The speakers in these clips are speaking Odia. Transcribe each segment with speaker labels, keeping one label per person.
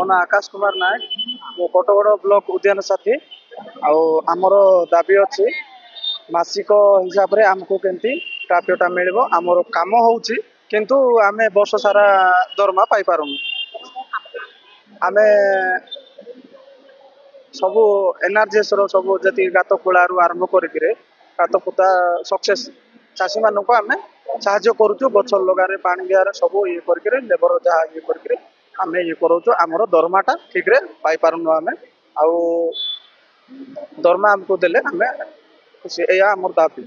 Speaker 1: ମୋ ନାଁ ଆକାଶ କୁମାର ନାୟକ। ମୁଁ କୋଟଗଡ଼ ବ୍ଲକ ଉଦ୍ୟାନ ସାଥୀ। ଆଉ ଆମର ଦାବି ଅଛି ମାସିକ ହିସାବରେ ଆମକୁ କେମିତି ପ୍ରାପ୍ୟଟା ମିଳିବ। ଆମର କାମ ହେଉଛି କିନ୍ତୁ ଆମେ ବର୍ଷ ସାରା ଦରମା ପାଇପାରୁନୁ। ଆମେ ସବୁ ଏନ୍ଆର୍ଜିଏସ୍ର ସବୁ ଯେତିକି ଗାତ ଖୋଳାରୁ ଆରମ୍ଭ କରିକିରି ଗାତ ପୋତା ସକ୍ସେସ୍ ଚାଷୀମାନଙ୍କୁ ଆମେ ସାହାଯ୍ୟ କରୁଛୁ। ଗଛ ଲଗାରେ ପାଣି ଦିଆରେ ସବୁ ଇଏ କରିକିରି ଲେବର ଯାହା ଇଏ କରିକିରି ଆମେ ଇଏ କରୁଛୁ। ଆମର ଦରମାଟା ଠିକ୍ରେ ପାଇପାରୁନୁ ଆମେ। ଆଉ ଦରମା ଆମକୁ ଦେଲେ ଆମେ ଖୁସି। ଏଇଆ ଆମର ଦାବି।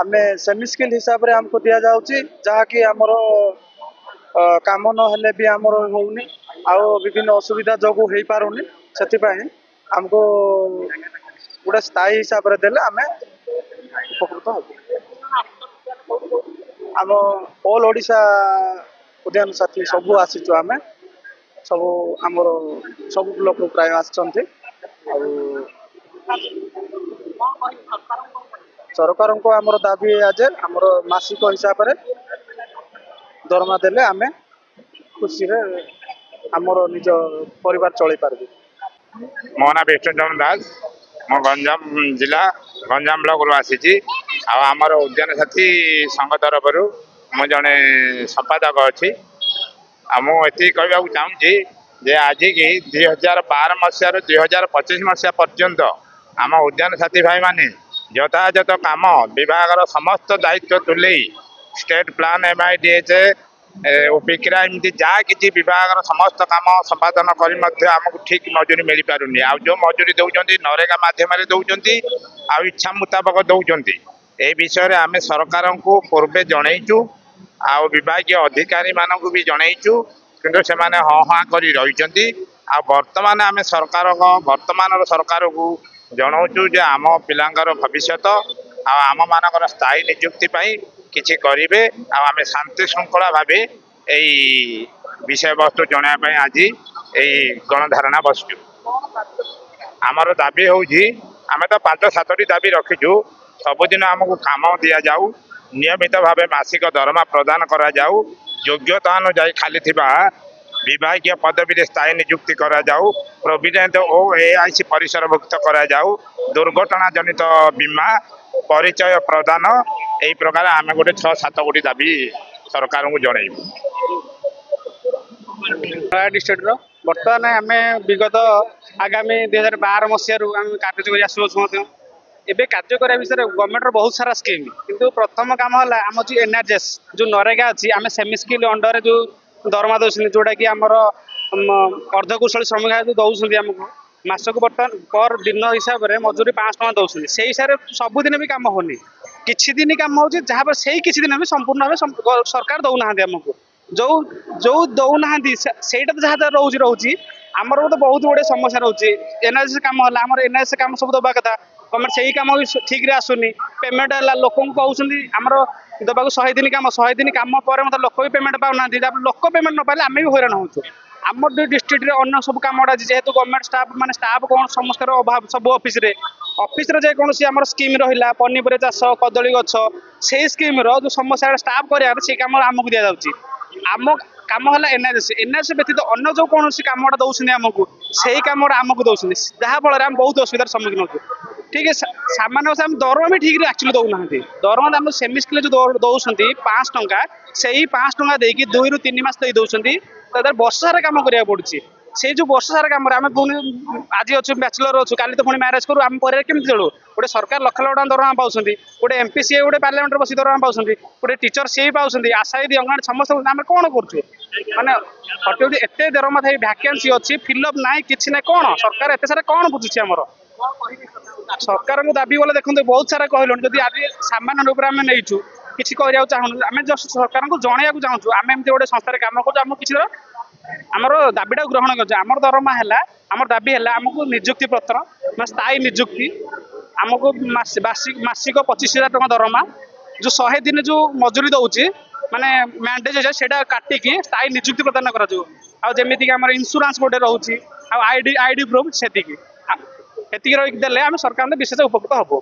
Speaker 1: ଆମେ ସେମି ସ୍କିଲ୍ ହିସାବରେ ଆମକୁ ଦିଆଯାଉଛି, ଯାହାକି ଆମର କାମ ନହେଲେ ବି ଆମର ହେଉନି। ଆଉ ବିଭିନ୍ନ ଅସୁବିଧା ଯୋଗୁଁ ହେଇପାରୁନି। ସେଥିପାଇଁ ଆମକୁ ଗୋଟେ ସ୍ଥାୟୀ ହିସାବରେ ଦେଲେ ଆମେ ଉପକୃତ ହେବୁ। ଆମ ଅଲ୍ ଓଡ଼ିଶା ଉଦ୍ୟାନ ସାଥୀ ସବୁ ଆସିଛୁ। ଆମେ ସବୁ ଆମର ସବୁ ବ୍ଲକରୁ ପ୍ରାୟ ଆସିଛନ୍ତି। ଆଉ ସରକାରଙ୍କୁ ଆମର ଦାବି ଏଇଆ ଯେ ଆମର ମାସିକ ହିସାବରେ ଦରମା ଦେଲେ ଆମେ ଖୁସିରେ ଆମର ନିଜ ପରିବାର ଚଳେଇ ପାରିବୁ।
Speaker 2: ମୋ ନାଁ ବିଷ୍ଣୁଚରଣ ଦାସ। ମୁଁ ଗଞ୍ଜାମ ଜିଲ୍ଲା ଗଞ୍ଜାମ ବ୍ଲକରୁ ଆସିଛି। ଆଉ ଆମର ଉଦ୍ୟାନ ସାଥୀ ସଂଘ ତରଫରୁ ମୁଁ ଜଣେ ସମ୍ପାଦକ ଅଛି। ଆଉ ମୁଁ ଏତିକି କହିବାକୁ ଚାହୁଁଛି ଯେ ଆଜିକି 2012 ମସିହାରୁ 2025 ମସିହା ପର୍ଯ୍ୟନ୍ତ ଆମ ଉଦ୍ୟାନ ସାଥୀ ଭାଇମାନେ ଯଥାଯଥ କାମ ବିଭାଗର ସମସ୍ତ ଦାୟିତ୍ୱ ତୁଲେଇ ଷ୍ଟେଟ୍ ପ୍ଲାନ୍ MIDH ଓପିକ୍ରା ଏମିତି ଯାହା କିଛି ବିଭାଗର ସମସ୍ତ କାମ ସମ୍ପାଦନ କରି ମଧ୍ୟ ଆମକୁ ଠିକ୍ ମଜୁରୀ ମିଳିପାରୁନି। ଆଉ ଯେଉଁ ମଜୁରୀ ଦେଉଛନ୍ତି ନରେଗା ମାଧ୍ୟମରେ ଦେଉଛନ୍ତି, ଆଉ ଇଚ୍ଛା ମୁତାବକ ଦେଉଛନ୍ତି। ଏ ବିଷୟରେ ଆମେ ସରକାରଙ୍କୁ ପୂର୍ବେ ଜଣେଇଛୁ, ଆଉ ବିଭାଗୀୟ ଅଧିକାରୀମାନଙ୍କୁ ବି ଜଣେଇଛୁ, କିନ୍ତୁ ସେମାନେ ହଁ ହାଁ କରି ରହିଛନ୍ତି। ଆଉ ବର୍ତ୍ତମାନ ଆମେ ବର୍ତ୍ତମାନର ସରକାରକୁ ଜଣାଉଛୁ ଯେ ଆମ ପିଲାଙ୍କର ଭବିଷ୍ୟତ ଆଉ ଆମମାନଙ୍କର ସ୍ଥାୟୀ ନିଯୁକ୍ତି ପାଇଁ କିଛି କରିବେ। ଆଉ ଆମେ ଶାନ୍ତି ଶୃଙ୍ଖଳା ଭାବେ ଏଇ ବିଷୟବସ୍ତୁ ଜଣାଇବା ପାଇଁ ଆଜି ଏଇ ଗଣଧାରଣା ବସିଛୁ। ଆମର ଦାବି ହେଉଛି, ଆମେ ତ 5-7ଟି ଦାବି ରଖିଛୁ। ସବୁଦିନ ଆମକୁ କାମ ଦିଆଯାଉ, ନିୟମିତ ଭାବେ ମାସିକ ଦରମା ପ୍ରଦାନ କରାଯାଉ, ଯୋଗ୍ୟତା ଅନୁଯାୟୀ ଖାଲି ଥିବା ବିଭାଗୀୟ ପଦବୀରେ ସ୍ଥାୟୀ ନିଯୁକ୍ତି କରାଯାଉ, ପ୍ରୋଭିଡେଣ୍ଟ ଓ AIC ପରିସରଭୁକ୍ତ କରାଯାଉ, ଦୁର୍ଘଟଣା ଜନିତ ବୀମା ପରିଚୟ ପ୍ରଦାନ। ଏହି ପ୍ରକାର ଆମେ ଗୋଟେ 6-7 ଦାବି ସରକାରଙ୍କୁ ଜଣେଇବୁ।
Speaker 3: ଡିଷ୍ଟ୍ରିକ୍ଟର ବର୍ତ୍ତମାନ ଆମେ ବିଗତ ଆଗାମୀ 2012 ମସିହାରୁ ଆମେ କାର୍ଯ୍ୟ କରି ଆସୁଅଛୁ। ମଧ୍ୟ ଏବେ କାର୍ଯ୍ୟ କରିବା ବିଷୟରେ ଗଭର୍ଣ୍ଣମେଣ୍ଟର ବହୁତ ସାରା ସ୍କିମ୍, କିନ୍ତୁ ପ୍ରଥମ କାମ ହେଲା ଆମ ଯେଉଁ NRGS ଯେଉଁ ନରେଗା ଅଛି, ଆମେ ସେମି ସ୍କିଲ୍ ଅଣ୍ଡରରେ ଯେଉଁ ଦରମା ଦେଉଛନ୍ତି, ଯେଉଁଟାକି ଆମର ଅର୍ଦ୍ଧକୁଶଳୀ ଶ୍ରମିକ ଯେଉଁ ଦେଉଛନ୍ତି ଆମକୁ ମାସକୁ ବର୍ତ୍ତମାନ ପର ଦିନ ହିସାବରେ ମଜୁରୀ 500 ଟଙ୍କା ଦେଉଛନ୍ତି। ସେଇ ହିସାବରେ ସବୁଦିନ ବି କାମ ହେଉନି, କିଛି ଦିନ କାମ ହେଉଛି। ଯାହାପରେ ସେଇ କିଛି ଦିନ ବି ସମ୍ପୂର୍ଣ୍ଣ ଭାବେ ସରକାର ଦେଉନାହାନ୍ତି ଆମକୁ। ଯୋଉ ଦେଉନାହାନ୍ତି ସେଇଟା ତ ଯାହା ରହୁଛି ଆମର ଗୋଟେ ବହୁତ ଗୁଡ଼ିଏ ସମସ୍ୟା ରହୁଛି। NRGS କାମ ହେଲା, ଆମର NRGS କାମ ସବୁ ଦେବା କଥା, ଗଭର୍ଣ୍ଣମେଣ୍ଟ ସେଇ କାମ ବି ଠିକ୍ରେ ଆସୁନି। ପେମେଣ୍ଟ ହେଲା, ଲୋକଙ୍କୁ କହୁଛନ୍ତି ଆମର ଦେବାକୁ 100 ଦିନ କାମ, 100 ଦିନ କାମ ପରେ ମଧ୍ୟ ଲୋକ ବି ପେମେଣ୍ଟ ପାଉନାହାନ୍ତି। ତାପରେ ଲୋକ ପେମେଣ୍ଟ ନ ପାଇଲେ ଆମେ ବି ହଇରାଣ ହେଉଛୁ। ଆମର ଯେଉଁ ଡିଷ୍ଟ୍ରିକ୍ଟରେ ଅନ୍ୟ ସବୁ କାମଟା ଅଛି, ଯେହେତୁ ଗଭର୍ଣ୍ଣମେଣ୍ଟ ଷ୍ଟାଫ୍ କ'ଣ ସମସ୍ତଙ୍କର ଅଭାବ ସବୁ ଅଫିସରେ ଯେକୌଣସି ଆମର ସ୍କିମ୍ ରହିଲା, ପନିପରିବା ଚାଷ, କଦଳୀ ଗଛ, ସେଇ ସ୍କିମ୍ର ଯେଉଁ ସମସ୍ୟା ଷ୍ଟାଫ୍ କରିବାର ସେଇ କାମ ଆମକୁ ଦିଆଯାଉଛି। ଆମ କାମ ହେଲା NRGS ବ୍ୟତୀତ ଅନ୍ୟ ଯେଉଁ କୌଣସି କାମଟା ଦେଉଛନ୍ତି ଆମକୁ, ସେଇ କାମଟା ଆମକୁ ଦେଉଛନ୍ତି, ଯାହାଫଳରେ ଆମେ ବହୁତ ଅସୁବିଧାର ସମ୍ମୁଖୀନ ହେଉଛୁ। ଠିକ୍ ସାମାନ୍ୟ ଆମେ ଦରମା ବି ଠିକ୍ରେ ଆକ୍ଚୁଆଲି ଦେଉନାହାନ୍ତି। ଦରମା ଆମର ସେମି ସ୍କିଲ୍ ଯେଉଁ ଦେଉଛନ୍ତି 500 ଟଙ୍କା, ସେଇ 500 ଟଙ୍କା ଦେଇକି 2ରୁ 3 ମାସ ଦେଇ ଦେଉଛନ୍ତି। ତାଦ୍ୱାରା ବର୍ଷ ସାରା କାମ କରିବାକୁ ପଡୁଛି। ସେଇ ଯେଉଁ ବର୍ଷ ସାରା କାମରେ ଆମେ ପୁଣି ଆଜି ଅଛୁ ବ୍ୟାଚଲର ଅଛୁ, କାଲି ତ ପୁଣି ମ୍ୟାରେଜ୍ କରୁ, ଆମେ ପରିବାର କେମିତି ଚଳୁ? ଗୋଟେ ସରକାର ଲକ୍ଷ ଲକ୍ଷ ଟଙ୍କା ଦରମା ପାଉଛନ୍ତି, ଗୋଟେ MP ସିଏ ଗୋଟେ ପାର୍ଲାମେଣ୍ଟରେ ବସି ଦରମା ପାଉଛନ୍ତି, ଗୋଟେ ଟିଚର ସିଏ ବି ପାଉଛନ୍ତି, ଆଶା ଦିଦି ଅଙ୍ଗନବାଡ଼ି ସମସ୍ତେ ଆମେ କ'ଣ କରୁଛୁ? ମାନେ ହଠାତ୍ ଏତେ ଦରମା ଥାଇ ଭ୍ୟାକେନ୍ସି ଅଛି, ଫିଲ୍ଅପ୍ ନାହିଁ, କିଛି ନାହିଁ। କ'ଣ ସରକାର ଏତେ ସାରା କ'ଣ ବୁଝୁଛି? ଆମର ସରକାରଙ୍କୁ ଦାବି ଗଲେ ଦେଖନ୍ତୁ ବହୁତ ସାରା କହିଲୁଣି। ଯଦି ଆଜି ସାମାନ୍ୟ ରୂପରେ ଆମେ ନେଇଛୁ, କିଛି କରିବାକୁ ଚାହୁଁଛୁ, ଆମେ ଜଷ୍ଟ ସରକାରଙ୍କୁ ଜଣେଇବାକୁ ଚାହୁଁଛୁ ଆମେ ଏମିତି ଗୋଟେ ସଂସ୍ଥାରେ କାମ କରୁଛୁ, ଆମକୁ କିଛି ଆମର ଦାବିଟାକୁ ଗ୍ରହଣ କରୁଛୁ। ଆମର ଦରମା ହେଲା, ଆମର ଦାବି ହେଲା ଆମକୁ ନିଯୁକ୍ତି ପତ୍ର, ମାନେ ସ୍ଥାୟୀ ନିଯୁକ୍ତି। ଆମକୁ ମାସିକ 25,000 ଟଙ୍କା ଦରମା, ଯେଉଁ 100 ଦିନ ଯେଉଁ ମଜୁରୀ ଦେଉଛି ମାନେ ମ୍ୟାଣ୍ଡେଜ୍ ସେଇଟା କାଟିକି ସ୍ଥାୟୀ ନିଯୁକ୍ତି ପ୍ରଦାନ କରାଯିବ। ଆଉ ଯେମିତିକି ଆମର ଇନ୍ସୁରାନ୍ସ ଗୋଟେ ରହୁଛି, ଆଉ ଆଇଡି ପ୍ରୁଫ୍, ସେତିକି ରହିକି ଦେଲେ ଆମେ ସରକାରଙ୍କ ବିଶେଷ ଉପକୃତ ହବୁ।